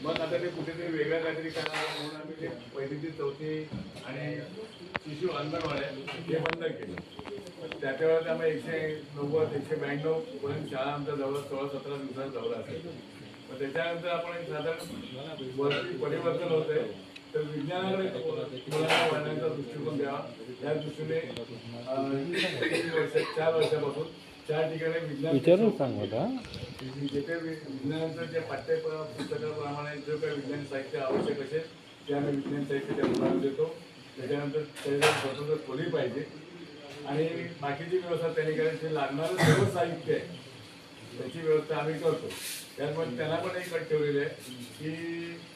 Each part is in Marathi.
मग आता ते कुठेतरी वेगळं काहीतरी करावं म्हणून आम्ही ते पहिली ते चौथी आणि शिशु अंगणवाड्या हे बंद केलं. त्याच्या वेळेला आम्ही 190 192 पर्यंत शाळा आमच्या जवळ 16-17 दिवसाचा दौरा असेल. मग त्याच्यानंतर आपण एक साधारण वरती परिवर्तन होतंय तर विज्ञानाकडे मुलांना वळण्याचा दृष्टिकोन द्यावा. त्या दृष्टीने 4 वर्षापासून 4 ठिकाणी विज्ञान सांगता जिथे विज्ञानाचं जे पाठ्यपुस्तकाप्रमाणे जो काही विज्ञान साहित्य आवश्यक असेल ते आम्ही विज्ञान साहित्य त्या मुलांना देतो. त्याच्यानंतर त्याच्या स्वतंत्र खोली पाहिजे आणि बाकीची व्यवस्था त्यांनी करायची. लागणारं सर्व साहित्य आहे त्याची व्यवस्था आम्ही करतो. त्यामुळे त्यांना पण एक अट ठेवलेली आहे की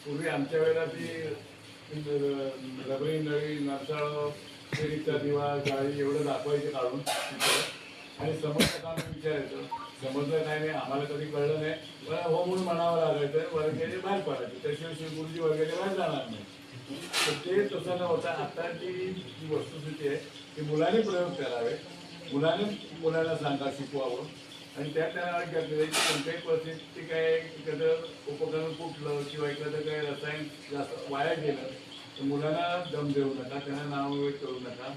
पूर्वी आमच्या वेळेला ती रबरी नळी नरसाळ फेरीचा दिवा गाडी एवढं दाखवायचे काढून आणि समजलं का विचारायचं. समजलं काय नाही आम्हाला कधी कळलं नाही पण हो म्हणून म्हणावं लागायचं. वर्गाचे बाहेर पडायचं त्याशिवाय शिवगुरुजी वर्गाचे बाहेर जाणार नाही. तर ते तसं न होता आता जी वस्तुस्थिती आहे की मुलांनी प्रयोग करावे. मुलांना सांगा शिकवावं आणि त्या त्यांना घेतलेलं की कोणत्याही परिस्थिती काय एखादं उपकरण फुटलं किंवा एखादं काही रसायन जास्त वाया गेलं तर मुलांना दम देऊ नका. त्यांना नाव करू नका.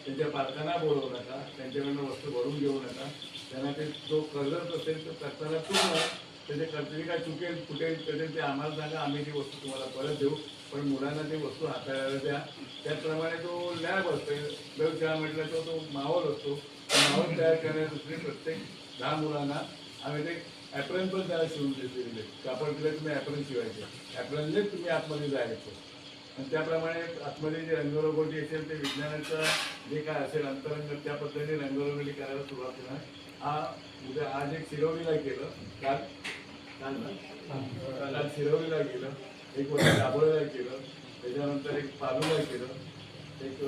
त्यांच्या पालकांना बोलवू नका. त्यांच्याकडनं वस्तू भरून घेऊ नका. त्यांना ते जो कर्जत असेल तो करताना चुकणार त्याचे कर्तव्य काय चुकेल फुटेल करेल ते आम्हाला सांगा. आम्ही ती वस्तू तुम्हाला परत देऊ पण मुलांना ती वस्तू हाताळायला द्या. त्याचप्रमाणे तो लॅब असतो प्रयोगशाळा म्हटलं तर तो माहोल असतो. माहोल तयार करण्यासाठी प्रत्येक 10 मुलांना आम्ही ते ॲप्रन पण त्याला शिवून दिले. कापड दिलं तुम्ही ॲप्रन शिवायचे. ॲप्रनने तुम्ही आतमध्ये जायचं आणि त्याप्रमाणे आतमध्ये जे रंगरंगोटी असेल ते विज्ञानाचं जे काय असेल अंतरंग त्या पद्धतीने रंगरंगोटी करायला सुरुवात केला. उद्या आज एक शिरवलीला केलं काल शिरवलीला गेलं. एक वर्ष दाभोळीला केलं. त्याच्यानंतर एक पालूला केलं. एक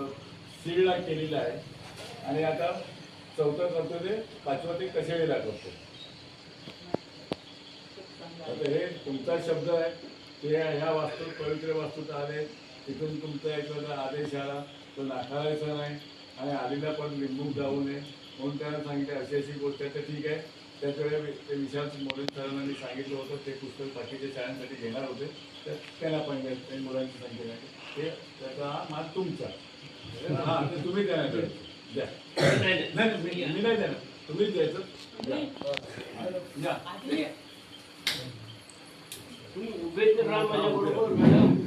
सीडला केलेला आहे आणि आता 4थं करतो ते 5वं ते कशेळीला करतो. आता हे तुमचा शब्द आहे ते ह्या वास्तू पवित्र वास्तूत आले तिथून तुमचा एखादा आदेश आला तो नाकारायचा नाही आणि आलेला पण लिंबूक जाऊ नये म्हणून त्यांना सांगितलं अशी अशी गोष्ट आहे. तर ठीक आहे. त्याचवेळेला ते विशाल मोरे सरांनी सांगितलं होतं ते पुस्तक बाकीच्या शाळांसाठी घेणार होते तर त्यांना पण घ्यायचं मुलांची संख्या नाही ते त्याचा हा मान तुमचा. हां ते तुम्ही त्यांना द्या. नाही मी नाही देणार तुम्हीच द्यायचं. तुम्ही उभे तर राहा माझ्याबरोबर मॅडम.